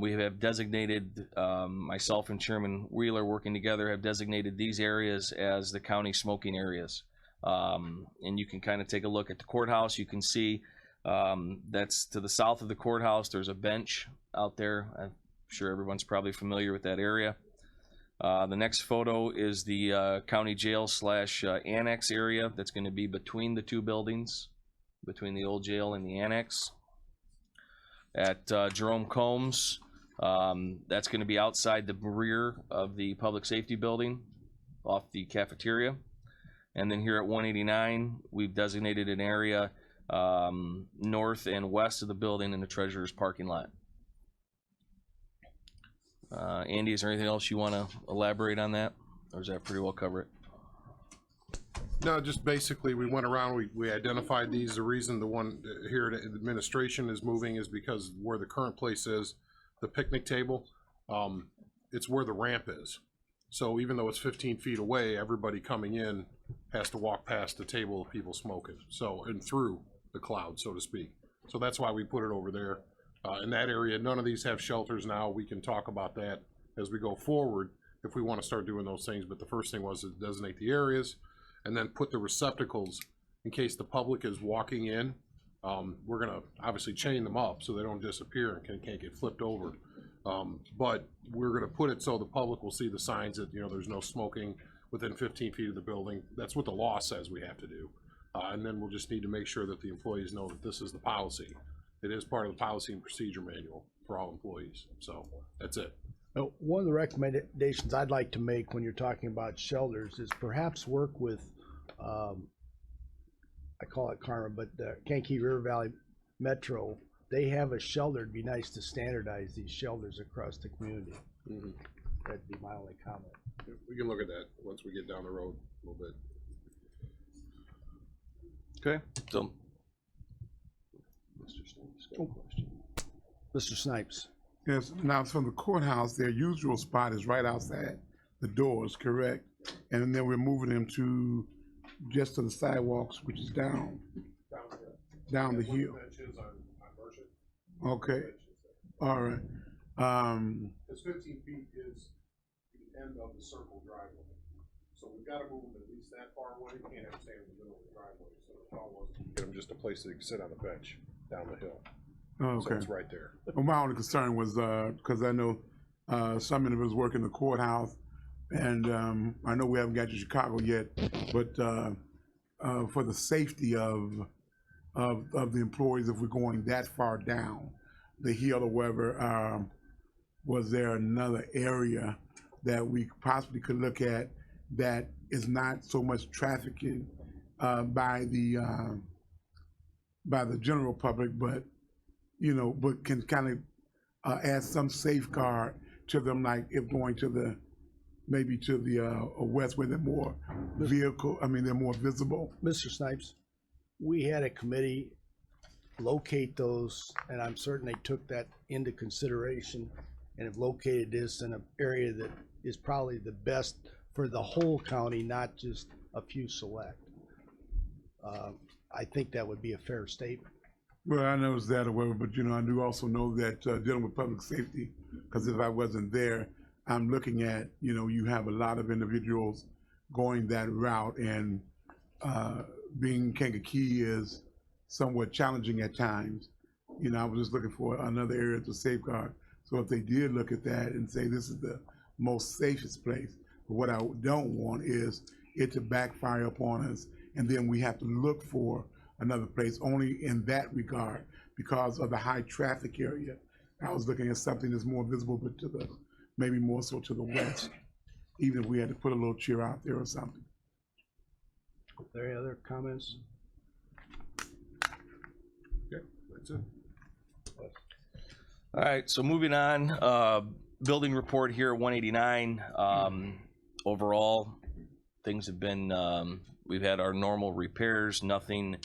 we have designated, myself and Chairman Wheeler working together have designated these areas as the county smoking areas. And you can kind of take a look at the courthouse. You can see that's to the south of the courthouse. There's a bench out there. I'm sure everyone's probably familiar with that area. The next photo is the county jail / annex area that's going to be between the two buildings, between the old jail and the annex. At Jerome Combs, that's going to be outside the rear of the public safety building off the cafeteria. And then here at 189, we've designated an area north and west of the building in the treasurer's parking lot. Andy, is there anything else you want to elaborate on that? Or does that pretty well cover it? No, just basically, we went around, we identified these. The reason the one here at administration is moving is because where the current place is, the picnic table, it's where the ramp is. So even though it's 15 feet away, everybody coming in has to walk past the table of people smoking. So, and through the cloud, so to speak. So that's why we put it over there. In that area, none of these have shelters now. We can talk about that as we go forward if we want to start doing those things. But the first thing was to designate the areas and then put the receptacles in case the public is walking in. We're going to obviously chain them up so they don't disappear and can't get flipped over. But we're going to put it so the public will see the signs that, you know, there's no smoking within 15 feet of the building. That's what the law says we have to do. And then we'll just need to make sure that the employees know that this is the policy. It is part of the policy and procedure manual for all employees. So that's it. Now, one of the recommendations I'd like to make when you're talking about shelters is perhaps work with, I call it Karma, but the Kankakee River Valley Metro. They have a shelter. It'd be nice to standardize these shelters across the community. Mm-hmm. That'd be my only comment. We can look at that once we get down the road a little bit. Okay, so Mr. Snipes. Yes, now from the courthouse, their usual spot is right outside the doors, correct? And then we're moving them to just to the sidewalks, which is down the hill. Okay, all right. Because 15 feet is the end of the circle driveway. So we've got to move them at least that far away. You can't have them stand in the middle of the driveway. So the thought was to get them just a place they can sit on the bench down the hill. Okay. So it's right there. Well, my only concern was, because I know some of us work in the courthouse, and I know we haven't got to Chicago yet, but for the safety of the employees, if we're going that far down the hill or wherever, was there another area that we possibly could look at that is not so much trafficking by the general public, but but can kind of add some safeguard to them, like if going to the maybe to the west where they're more they're more visible. Mr. Snipes, we had a committee locate those, and I'm certain they took that into consideration and have located this in an area that is probably the best for the whole county, not just a few select. I think that would be a fair statement. Well, I noticed that or whatever, but you know, I do also know that dealing with public safety, because if I wasn't there, I'm looking at, you know, you have a lot of individuals going that route, and being Kankakee is somewhat challenging at times. You know, I was just looking for another area to safeguard. So if they did look at that and say this is the most safest place, but what I don't want is it to backfire upon us, and then we have to look for another place only in that regard because of the high traffic area. I was looking at something that's more visible, but to the, maybe more so to the west, even if we had to put a little cheer out there or something. Are there any other comments? Okay, that's it. All right, so moving on, building report here at 189. Overall, things have been, we've had our normal repairs, nothing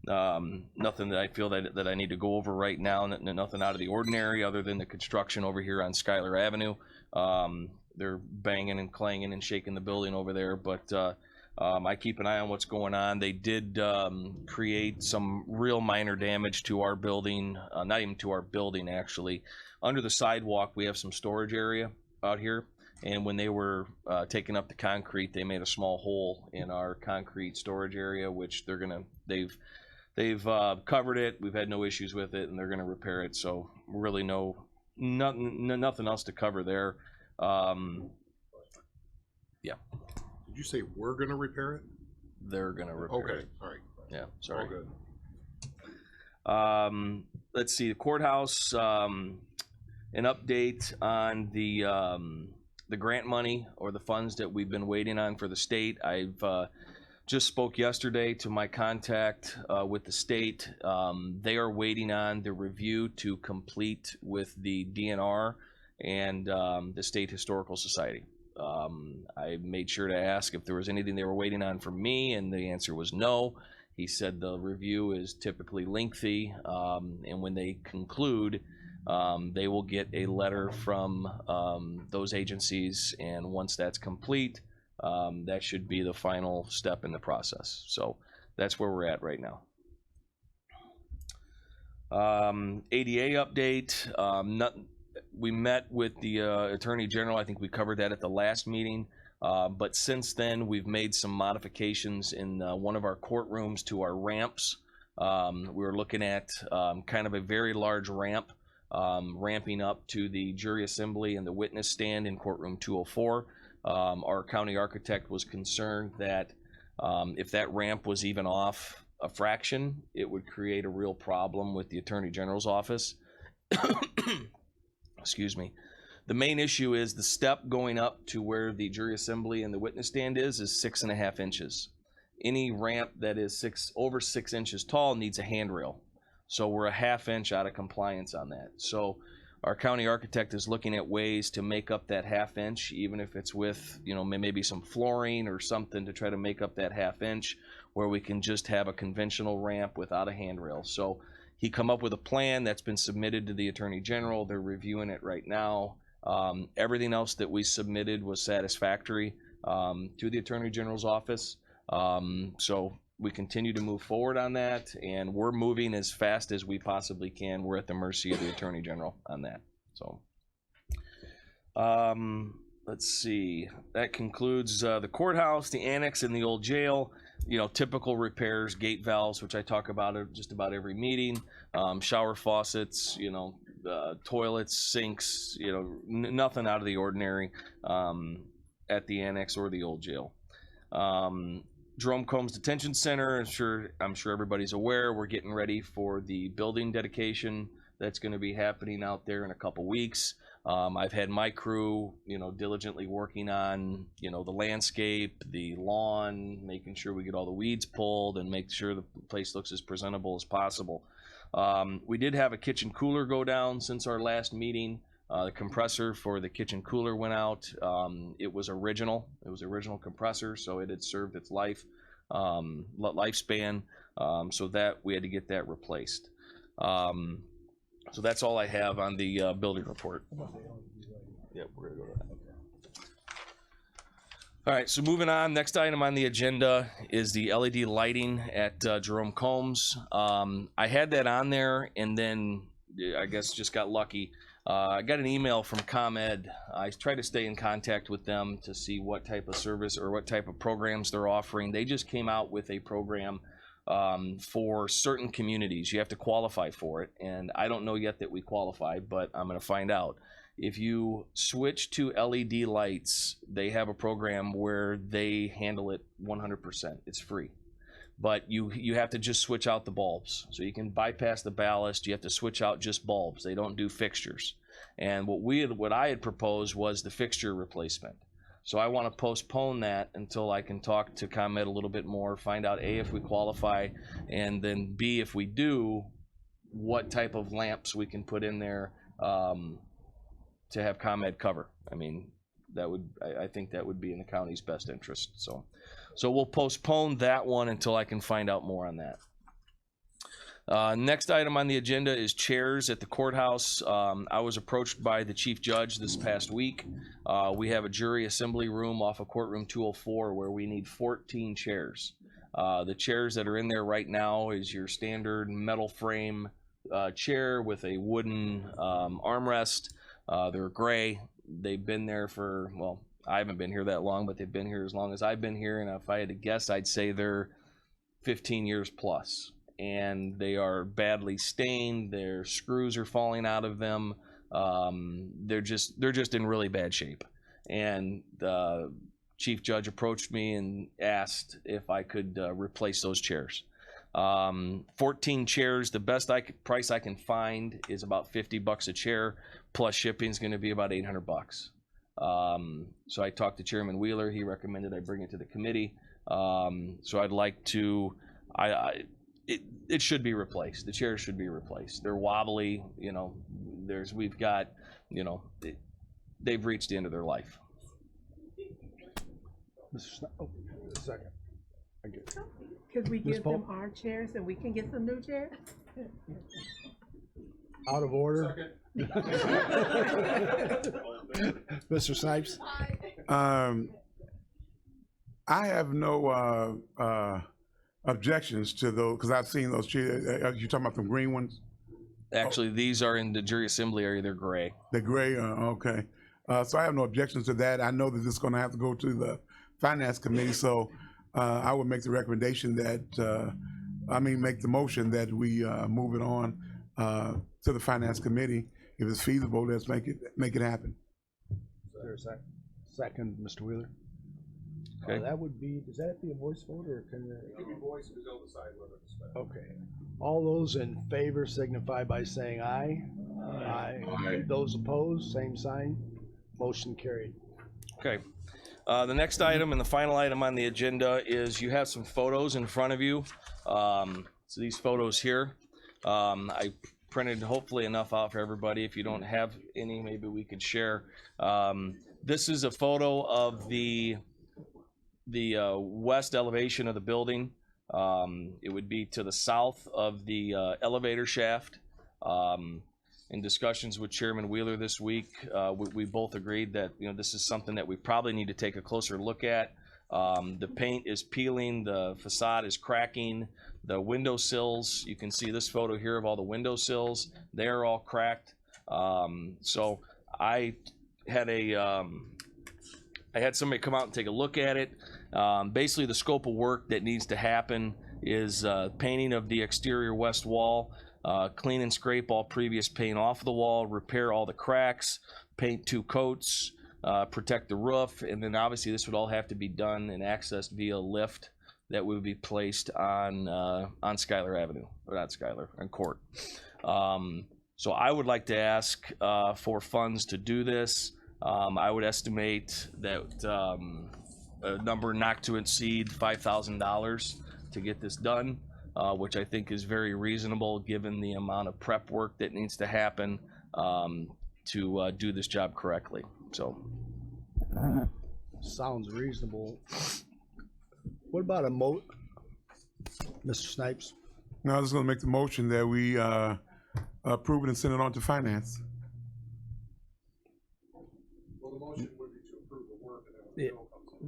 that I feel that I need to go over right now, nothing out of the ordinary other than the construction over here on Schuyler Avenue. They're banging and clanging and shaking the building over there, but I keep an eye on what's going on. They did create some real minor damage to our building, not even to our building actually. Under the sidewalk, we have some storage area out here, and when they were taking up the concrete, they made a small hole in our concrete storage area, which they've covered it. We've had no issues with it, and they're gonna repair it. So really nothing else to cover there. Yeah. Did you say we're gonna repair it? They're gonna repair Okay, it. all right, Yeah, sorry. all good. Let's see, the courthouse, an update on the grant money or the funds that we've been waiting on for the state. I've just spoke yesterday to my contact with the state. They are waiting on the review to complete with the DNR and the State Historical Society. I made sure to ask if there was anything they were waiting on from me, and the answer was no. He said the review is typically lengthy, and when they conclude, they will get a letter from those agencies, and once that's complete, that should be the final step in the process. So that's where we're at right now. ADA update. We met with the Attorney General. I think we covered that at the last meeting. But since then, we've made some modifications in one of our courtrooms to our ramps. We were looking at kind of a very large ramp, ramping up to the jury assembly and the witness stand in courtroom 204. Our county architect was concerned that if that ramp was even off a fraction, it would create a real problem with the Attorney General's office. Excuse me. The main issue is the step going up to where the jury assembly and the witness stand is 6.5 inches. Any ramp that is over 6 inches tall needs a handrail. So we're a 1/2 inch out of compliance on that. So our county architect is looking at ways to make up that 1/2 inch, even if it's with, you know, maybe some flooring or something to try to make up that 1/2 inch where we can just have a conventional ramp without a handrail. So he come up with a plan that's been submitted to the Attorney General. They're reviewing it right now. Everything else that we submitted was satisfactory to the Attorney General's office. So we continue to move forward on that, and we're moving as fast as we possibly can. We're at the mercy of the Attorney General on that. So let's see. That concludes the courthouse, the annex, and the old jail. You know, typical repairs, gate valves, which I talk about at just about every meeting, shower faucets, you know, toilets, sinks, you know, nothing out of the ordinary at the annex or the old jail. Jerome Combs Detention Center, I'm sure everybody's aware, we're getting ready for the building dedication that's going to be happening out there in a couple weeks. I've had my crew, you know, diligently working on, you know, the landscape, the lawn, making sure we get all the weeds pulled and make sure the place looks as presentable as possible. We did have a kitchen cooler go down since our last meeting. The compressor for the kitchen cooler went out. It was original compressor, so it had served its lifespan. So that we had to get that replaced. So that's all I have on the building report. Yeah, we're gonna go to All right, so moving on, next item on the agenda is the LED lighting at Jerome Combs. I had that on there and then I guess just got lucky. I got an email from ComEd. I try to stay in contact with them to see what type of service or what type of programs they're offering. They just came out with a program for certain communities. You have to qualify for it, and I don't know yet that we qualify, but I'm going to find out. If you switch to LED lights, they have a program where they handle it 100%. It's free. But you have to just switch out the bulbs. So you can bypass the ballast. You have to switch out just bulbs. They don't do fixtures. And what I had proposed was the fixture replacement. So I want to postpone that until I can talk to ComEd a little bit more, find out A, if we qualify, and then B, if we do, what type of lamps we can put in there to have ComEd cover. I mean, I think that would be in the county's best interest. So we'll postpone that one until I can find out more on that. Next item on the agenda is chairs at the courthouse. I was approached by the chief judge this past week. We have a jury assembly room off of courtroom 204 where we need 14 chairs. The chairs that are in there right now is your standard metal frame chair with a wooden armrest. They're gray. They've been there for, well, I haven't been here that long, but they've been here as long as I've been here. And if I had to guess, I'd say they're 15 years plus. And they are badly stained. Their screws are falling out of them. They're just in really bad shape. And the chief judge approached me and asked if I could replace those chairs. 14 chairs. The best price I can find is about $50 a chair, plus shipping is going to be about $800. So I talked to Chairman Wheeler. He recommended I bring it to the committee. So I'd like to. It should be replaced. The chairs should be replaced. They're wobbly. You know, we've got. You know, they've reached the end of their life. Second. Could we give them our chairs and we can get some new chairs? Out of order. Mr. Snipes? I have no objections to those, because I've seen those chairs. You're talking about the green ones? Actually, these are in the jury assembly area. They're gray. The gray, okay. So I have no objections to that. I know that this is going to have to go to the finance committee, so I would make the recommendation that, make the motion that we move it on to the finance committee. If it's feasible, let's make it happen. Is there a second? Second, Mr. Wheeler. Okay. That would be, does that have to be a voice vote or can it? It'll be voice, because they'll decide whether to spend. Okay. All those in favor signify by saying aye. Aye. Those opposed, same sign. Motion carried. Okay. The next item and the final item on the agenda is you have some photos in front of you. So these photos here, I printed hopefully enough out for everybody. If you don't have any, maybe we could share. This is a photo of the west elevation of the building. It would be to the south of the elevator shaft. In discussions with Chairman Wheeler this week, we both agreed that this is something that we probably need to take a closer look at. The paint is peeling, the facade is cracking, the windowsills, you can see this photo here of all the windowsills, they're all cracked. So I had somebody come out and take a look at it. Basically the scope of work that needs to happen is painting of the exterior west wall, clean and scrape all previous paint off the wall, repair all the cracks, paint 2 coats, protect the roof, and then obviously this would all have to be done and accessed via lift that would be placed on Schuyler Avenue, or not Schuyler, on Court. So I would like to ask for funds to do this. I would estimate that a number not to exceed $5,000 to get this done, which I think is very reasonable given the amount of prep work that needs to happen to do this job correctly. So, sounds reasonable. What about Mr. Snipes? No, I was going to make the motion that we approve it and send it on to finance. Well, the motion would be to approve the work, and then when the bill comes in.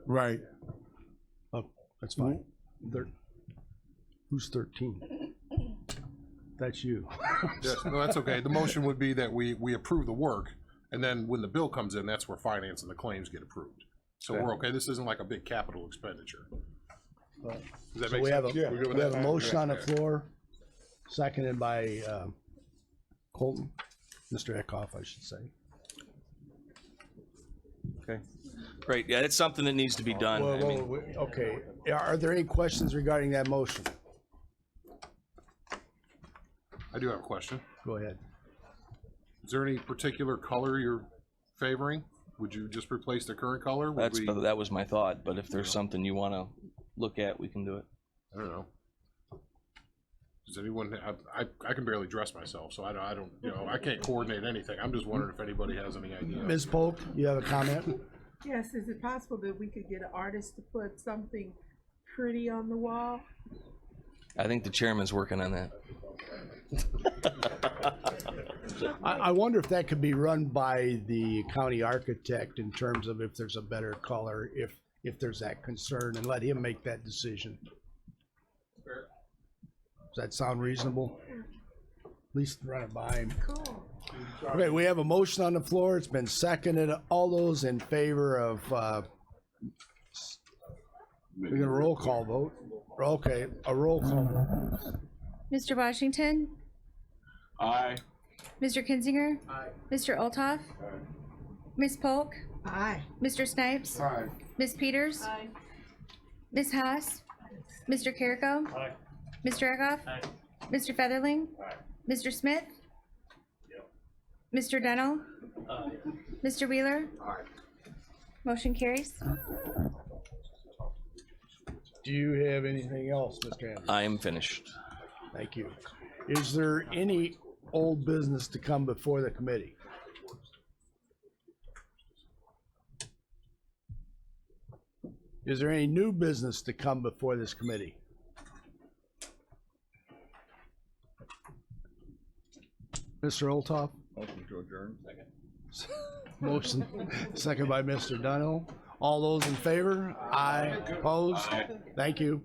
Right. Oh, that's fine. Who's 13? That's you. Yes, no, that's okay. The motion would be that we approve the work, and then when the bill comes in, that's where finance and the claims get approved. So we're okay. This isn't like a big capital expenditure. Does that So make we have a, sense? We're good with we have that? a motion on the Okay. floor, seconded by, Colton, Mr. Eckhoff, I should say. Okay. Great, yeah, it's something that needs to be done. I mean, Okay, are there any questions regarding that motion? I do have a question. Go ahead. Is there any particular color you're favoring? Would you just replace the current color? Would that's, we- that was my thought, but if there's something you wanna look at, we can do it. I don't know. Does anyone, I can barely dress myself, so I don't, you know, I can't coordinate anything. I'm just wondering if anybody has any idea. Ms. Polk, you have a comment? Yes, is it possible that we could get an artist to put something pretty on the wall? I think the chairman's working on that. I wonder if that could be run by the county architect in terms of if there's a better color, if there's that concern, and let him make that decision. Does that sound reasonable? At least run it by him. Cool. Okay, we have a motion on the floor. It's been seconded. All those in favor of, we're gonna roll call vote. Okay, a roll call vote. Mr. Washington, Aye. Mr. Kinzinger, Mr. Olthoff, Ms. Polk, Aye. Mr. Snipes, Ms. Peters, Ms. Haas, Mr. Carrico, Mr. Eckhoff, Mr. Featherling, Mr. Smith, Mr. Dennell, Mr. Wheeler. Motion carries. Do you have anything else, Mr. Anderson? I am finished. Thank you. Is there any old business to come before the committee? Is there any new business to come before this committee? Mr. Olthoff? Motion to adjourn. Motion, second by Mr. Dunhill. All those in favor? Aye. Opposed? Thank you.